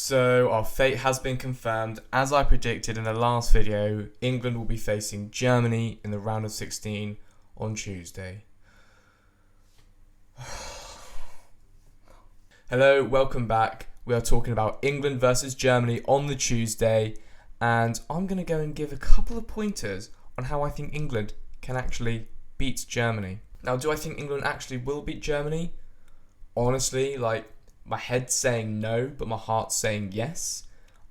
So our fate has been confirmed. As I predicted in the last video, England will be facing Germany in the round of 16 on Tuesday. Hello, welcome back. We are talking about England versus Germany on the Tuesday, and I'm going to go and give a couple of pointers on how I think England can actually beat Germany. Now, do I think England actually will beat Germany? Honestly, my head's saying no, but my heart's saying yes.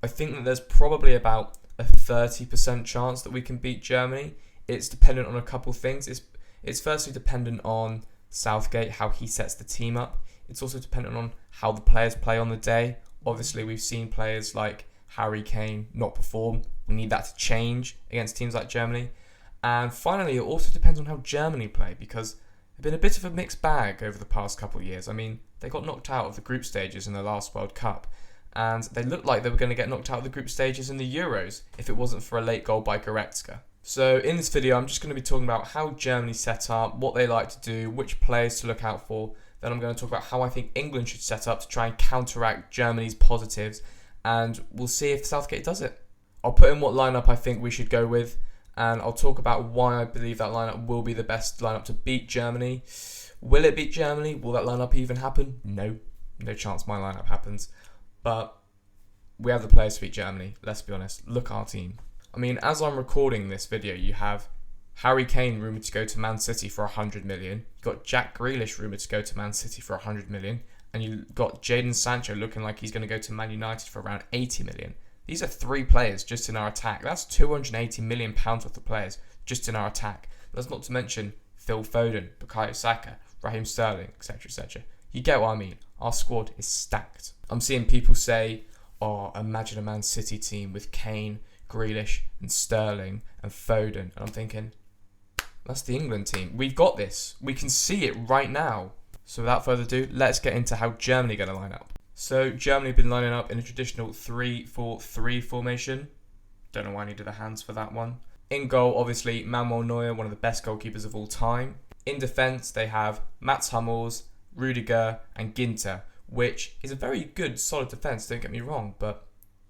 I think that there's probably about a 30% chance that we can beat Germany. It's dependent on a couple things. It's firstly dependent on Southgate, how he sets the team up. It's also dependent on how the players play on the day. Obviously, we've seen players like Harry Kane not perform. We need that to change against teams like Germany. And finally, it also depends on how Germany play, because they've been a bit of a mixed bag over the past couple of years. I mean, they got knocked out of the group stages in the last World Cup, and they looked like they were going to get knocked out of the group stages in the Euros if it wasn't for a late goal by Goretzka. So in this video, I'm just going to be talking about how Germany set up, what they like to do, which players to look out for. Then I'm going to talk about how I think England should set up to try and counteract Germany's positives, and we'll see if Southgate does it. I'll put in what lineup I think we should go with, and I'll talk about why I believe that lineup will be the best lineup to beat Germany. Will it beat Germany? Will that lineup even happen? No chance my lineup happens. But we have the players to beat Germany, let's be honest. Look at our team. I mean, as I'm recording this video, you have Harry Kane rumoured to go to Man City for 100 million. You've got Jack Grealish rumoured to go to Man City for 100 million. And you've got Jadon Sancho looking like he's going to go to Man United for around 80 million. These are three players just in our attack. That's £280 million worth of players just in our attack. That's not to mention Phil Foden, Bukayo Saka, Raheem Sterling, etc, etc. You get what I mean. Our squad is stacked. I'm seeing people say, oh, imagine a Man City team with Kane, Grealish and Sterling and Foden. And I'm thinking, that's the England team. We've got this. We can see it right now. So without further ado, let's get into how Germany are going to line up. So Germany have been lining up in a traditional 3-4-3 formation. Don't know why I needed the hands for that one. In goal, obviously, Manuel Neuer, one of the best goalkeepers of all time. In defence, they have Mats Hummels, Rudiger and Ginter, which is a very good, solid defence, don't get me wrong, but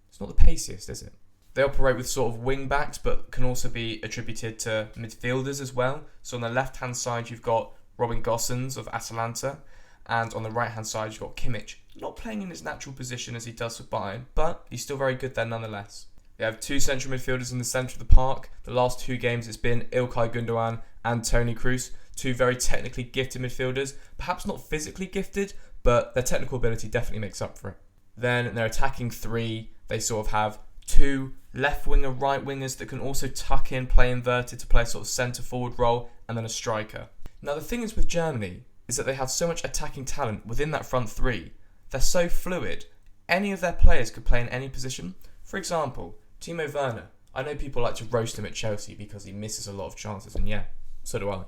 it's not the paciest, is it? They operate with sort of wing backs, but can also be attributed to midfielders as well. So on the left-hand side, you've got Robin Gosens of Atalanta, and on the right-hand side, you've got Kimmich, not playing in his natural position as he does for Bayern, but he's still very good there nonetheless. They have two central midfielders in the centre of the park. The last two games, it's been Ilkay Gundogan and Toni Kroos, two very technically gifted midfielders, perhaps not physically gifted, but their technical ability definitely makes up for it. Then in their attacking three, they sort of have two left winger, right wingers that can also tuck in, play inverted to play a sort of centre forward role, and then a striker. Now the thing is with Germany is that they have so much attacking talent within that front three. They're so fluid. Any of their players could play in any position. For example, Timo Werner. I know people like to roast him at Chelsea because he misses a lot of chances, and yeah, so do I.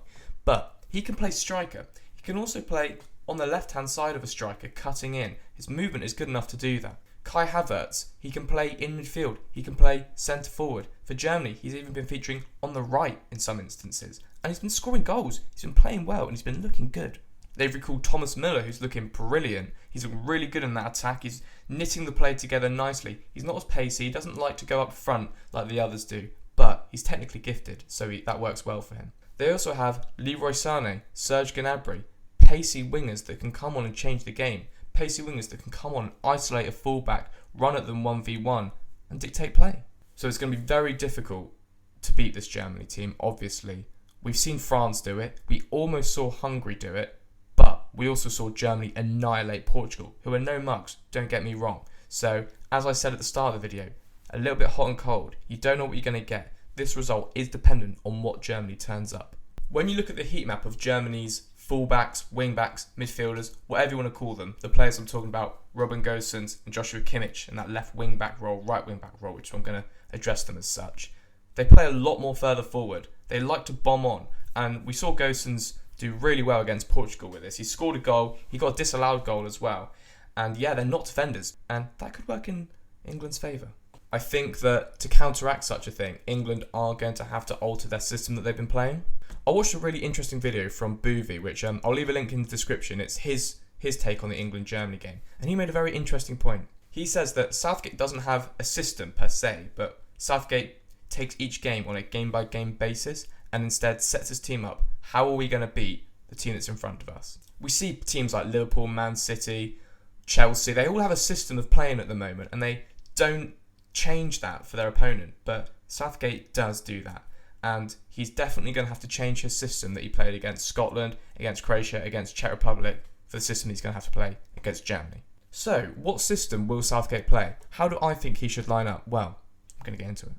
But he can play striker. He can also play on the left-hand side of a striker, cutting in. His movement is good enough to do that. Kai Havertz, he can play in midfield. He can play centre forward. For Germany, he's even been featuring on the right in some instances. And he's been scoring goals. He's been playing well and he's been looking good. They've recalled Thomas Müller, who's looking brilliant. He's looking really good in that attack. He's knitting the play together nicely. He's not as pacey. He doesn't like to go up front like the others do. But he's technically gifted, so that works well for him. They also have Leroy Sané, Serge Gnabry, pacey wingers that can come on and change the game. Pacey wingers that can come on, isolate a fullback, run at them 1v1 and dictate play. So it's going to be very difficult to beat this Germany team, obviously. We've seen France do it. We almost saw Hungary do it. But we also saw Germany annihilate Portugal, who are no mugs, don't get me wrong. So, as I said at the start of the video, a little bit hot and cold. You don't know what you're going to get. This result is dependent on what Germany turns up. When you look at the heat map of Germany's fullbacks, wingbacks, midfielders, whatever you want to call them, the players I'm talking about, Robin Gosens and Joshua Kimmich in that left wing-back role, right wing-back role, which I'm going to address them as such. They play a lot more further forward. They like to bomb on. And we saw Gosens do really well against Portugal with this. He scored a goal. He got a disallowed goal as well. And yeah, they're not defenders. And that could work in England's favour. I think that to counteract such a thing, England are going to have to alter their system that they've been playing. I watched a really interesting video from Boovy, which I'll leave a link in the description. It's his take on the England-Germany game. And he made a very interesting point. He He says that Southgate doesn't have a system per se, but Southgate takes each game on a game-by-game basis and instead sets his team up. How are we going to beat the team that's in front of us? We see teams like Liverpool, Man City, Chelsea, they all have a system of playing at the moment and they don't change that for their opponent, but Southgate does do that. And he's definitely going to have to change his system that he played against Scotland, against Croatia, against Czech Republic for the system he's going to have to play against Germany. So, what system will Southgate play? How do I think he should line up? Well, I'm going to get into it.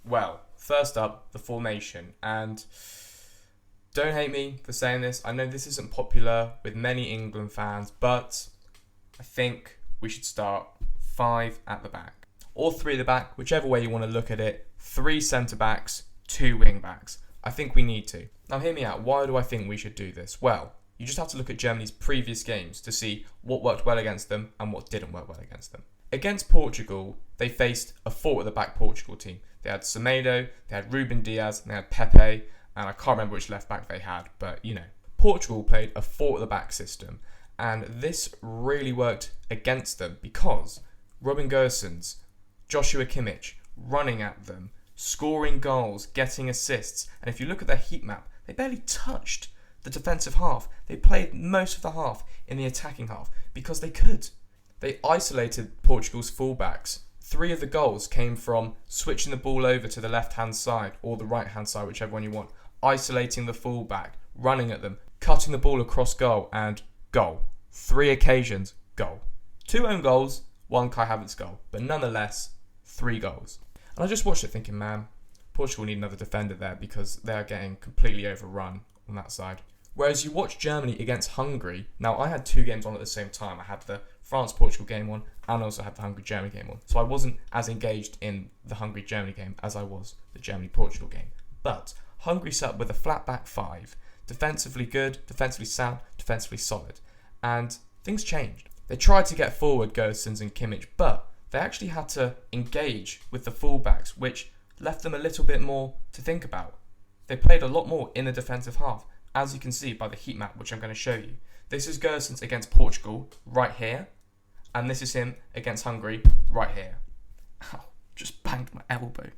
Well, first up, the formation. And don't hate me for saying this. I know this isn't popular with many England fans, but I think we should start 5 at the back. Or 3 at the back, whichever way you want to look at it. 3 centre-backs, 2 wing-backs. I think we need to. Now hear me out. Why do I think we should do this? Well, you just have to look at Germany's previous games to see what worked well against them and what didn't work well against them. Against Portugal, they faced a 4 at the back Portugal team. They had Semedo, they had Ruben Diaz, and they had Pepe, and I can't remember which left back they had, but you know. Portugal played a 4 at the back system, and this really worked against them because Robin Gosens, Joshua Kimmich, running at them, scoring goals, getting assists, and if you look at their heat map, they barely touched the defensive half. They played most of the half in the attacking half because they could. They isolated Portugal's fullbacks. 3 of the goals came from switching the ball over to the left-hand side or the right-hand side, whichever one you want, isolating the fullback, running at them, cutting the ball across goal, and goal. 3 occasions, goal. 2 own goals, 1 Kai Havertz goal, but nonetheless, 3 goals. And I just watched it thinking, man, Portugal need another defender there because they're getting completely overrun on that side. Whereas you watch Germany against Hungary. Now, I had 2 games on at the same time. I had the France-Portugal game on and also had the Hungary-Germany game on. So I wasn't as engaged in the Hungary-Germany game as I was the Germany-Portugal game. But Hungary set up with a flat back 5. Defensively good, defensively sound, defensively solid. And things changed. They tried to get forward Gosens and Kimmich, but they actually had to engage with the fullbacks, which left them a little bit more to think about. They played a lot more in the defensive half, as you can see by the heat map, which I'm going to show you. This is Gosens against Portugal, right here. And this is him against Hungary, right here. Ow, just banged my elbow.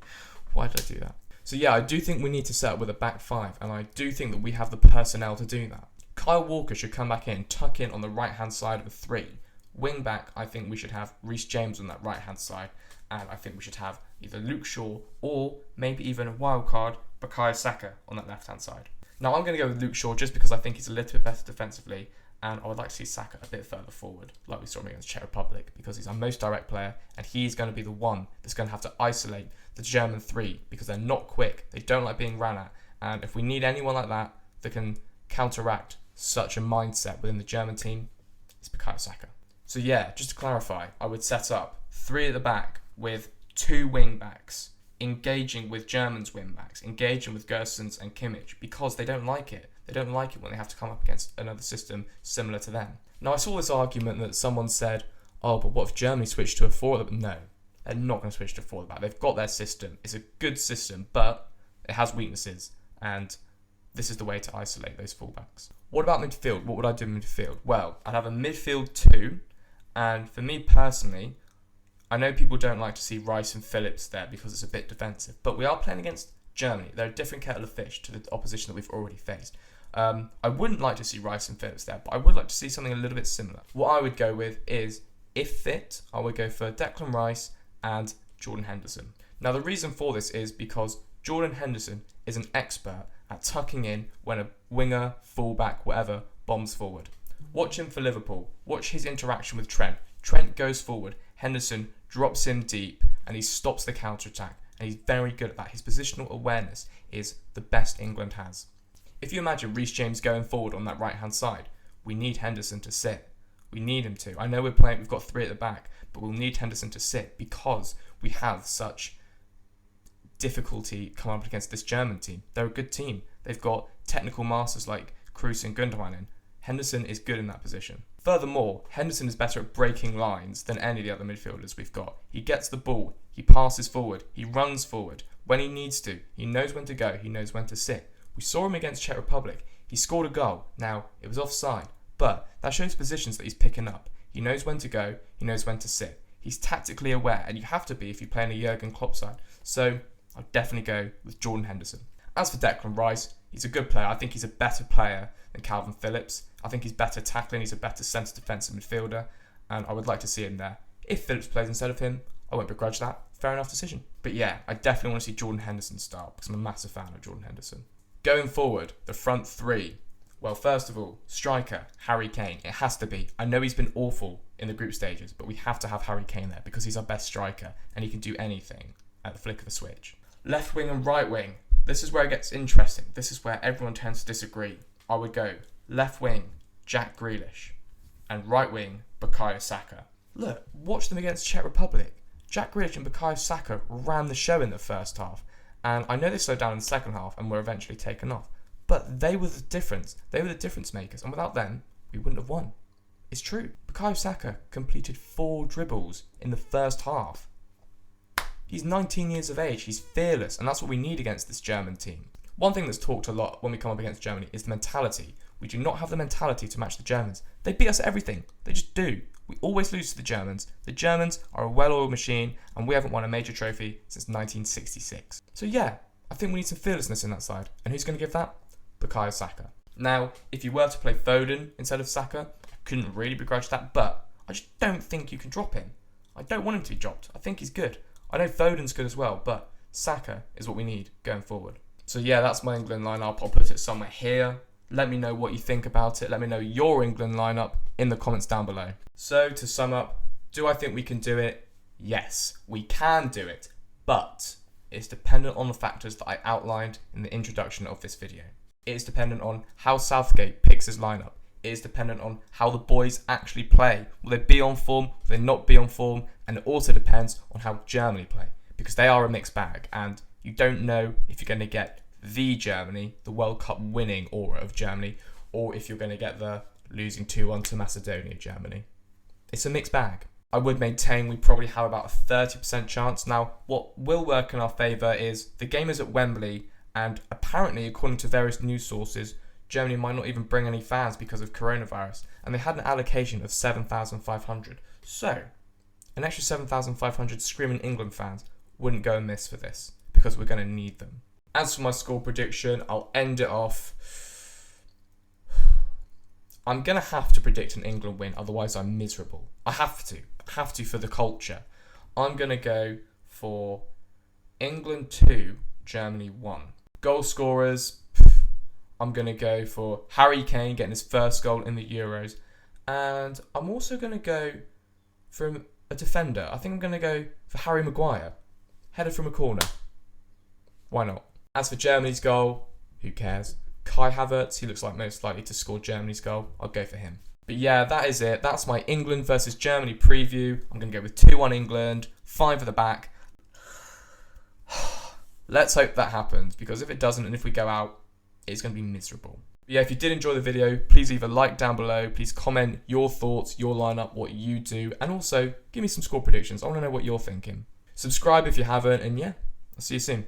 Why did I do that? So yeah, I do think we need to set up with a back 5, and I do think that we have the personnel to do that. Kyle Walker should come back in, tuck in on the right-hand side of a 3. Wing back, I think we should have Reece James on that right-hand side, and I think we should have either Luke Shaw or maybe even a wild card, Bukayo Saka, on that left-hand side. Now, I'm going to go with Luke Shaw just because I think he's a little bit better defensively, and I would like to see Saka a bit further forward, like we saw him against Czech Republic, because he's our most direct player, and he's going to be the one that's going to have to isolate the German 3, because they're not quick, they don't like being ran at, and if we need anyone like that that can counteract such a mindset within the German team, it's Bukayo Saka. So yeah, just to clarify, I would set up 3 at the back with 2 wing backs, engaging with Germans' wing backs, engaging with Gosens and Kimmich, because they don't like it. They don't like it when they have to come up against another system similar to them. Now, I saw this argument that someone said, oh, but what if Germany switched to a 4 at the back? No, they're not going to switch to a 4 at the back. They've got their system. It's a good system, but it has weaknesses, and this is the way to isolate those fullbacks. What about midfield? What would I do in midfield? Well, I'd have a midfield 2, and for me personally, I know people don't like to see Rice and Phillips there because it's a bit defensive, but we are playing against Germany. They're a different kettle of fish to the opposition that we've already faced. I wouldn't like to see Rice and Phillips there, but I would like to see something a little bit similar. What I would go with is, if fit, I would go for Declan Rice and Jordan Henderson. Now, the reason for this is because Jordan Henderson is an expert at tucking in when a winger, fullback, whatever, bombs forward. Watch him for Liverpool. Watch his interaction with Trent. Trent goes forward, Henderson drops him deep, and he stops the counter-attack. And he's very good at that. His positional awareness is the best England has. If you imagine Reece James going forward on that right-hand side, we need Henderson to sit. We need him to. I know we've got 3 at the back, but we'll need Henderson to sit because we have such difficulty coming up against this German team. They're a good team. They've got technical masters like Kroos and Gundogan. Henderson is good in that position. Furthermore, Henderson is better at breaking lines than any of the other midfielders we've got. He gets the ball, he passes forward, he runs forward when he needs to. He knows when to go, he knows when to sit. We saw him against Czech Republic. He scored a goal. Now, it was offside, but that shows positions that he's picking up. He knows when to go, he knows when to sit. He's tactically aware, and you have to be if you play in a Jurgen Klopp side. So I'll definitely go with Jordan Henderson. As for Declan Rice, he's a good player. I think he's a better player than Calvin Phillips. I think he's better tackling. He's a better centre defensive midfielder, and I would like to see him there. If Phillips plays instead of him, I won't begrudge that. Fair enough decision. But yeah, I definitely want to see Jordan Henderson start because I'm a massive fan of Jordan Henderson. Going forward, the front three. Well, first of all, striker, Harry Kane. It has to be. I know he's been awful in the group stages, but we have to have Harry Kane there because he's our best striker and he can do anything at the flick of a switch. Left wing and right wing. This is where it gets interesting. This is where everyone tends to disagree. I would go left wing, Jack Grealish, and right wing, Bukayo Saka. Look, watch them against Czech Republic. Jack Grealish and Bukayo Saka ran the show in the first half, and I know they slowed down in the second half and were eventually taken off. But they were the difference. They were the difference makers, and without them, we wouldn't have won. It's true. Bukayo Saka completed 4 dribbles in the first half. He's 19 years of age. He's fearless, and that's what we need against this German team. One thing that's talked a lot when we come up against Germany is the mentality. We do not have the mentality to match the Germans. They beat us at everything. They just do. We always lose to the Germans. The Germans are a well-oiled machine, and we haven't won a major trophy since 1966. So yeah, I think we need some fearlessness in that side. And who's going to give that? Bukayo Saka. Now, if you were to play Foden instead of Saka, I couldn't really begrudge that, but I just don't think you can drop him. I don't want him to be dropped. I think he's good. I know Foden's good as well, but Saka is what we need going forward. So yeah, that's my England lineup. I'll put it somewhere here. Let me know what you think about it. Let me know your England lineup in the comments down below. So to sum up, do I think we can do it? Yes, we can do it, but it's dependent on the factors that I outlined in the introduction of this video. It is dependent on how Southgate picks his lineup. It is dependent on how the boys actually play. Will they be on form? Will they not be on form? And it also depends on how Germany play, because they are a mixed bag, and you don't know if you're going to get the Germany, the World Cup winning aura of Germany, or if you're going to get the losing 2-1 to Macedonia Germany. It's a mixed bag. I would maintain we probably have about a 30% chance. Now, what will work in our favour is the game is at Wembley, and apparently, according to various news sources, Germany might not even bring any fans because of coronavirus, and they had an allocation of 7,500. So, an extra 7,500 screaming England fans wouldn't go amiss for this, because we're going to need them. As for my score prediction, I'll end it off. I'm going to have to predict an England win, otherwise I'm miserable. I have to for the culture. I'm going to go for England 2, Germany 1. Goal scorers, I'm going to go for Harry Kane getting his first goal in the Euros. And I'm also going to go for a defender. I think I'm going to go for Harry Maguire. Header from a corner. Why not? As for Germany's goal, who cares? Kai Havertz, he looks like most likely to score Germany's goal. I'll go for him. But yeah, that is it. That's my England versus Germany preview. I'm going to go with 2-1 England, 5 at the back. Let's hope that happens, because if it doesn't and if we go out, it's going to be miserable. But yeah, if you did enjoy the video, please leave a like down below. Please comment your thoughts, your lineup, what you do, and also give me some score predictions. I want to know what you're thinking. Subscribe if you haven't, and yeah, I'll see you soon.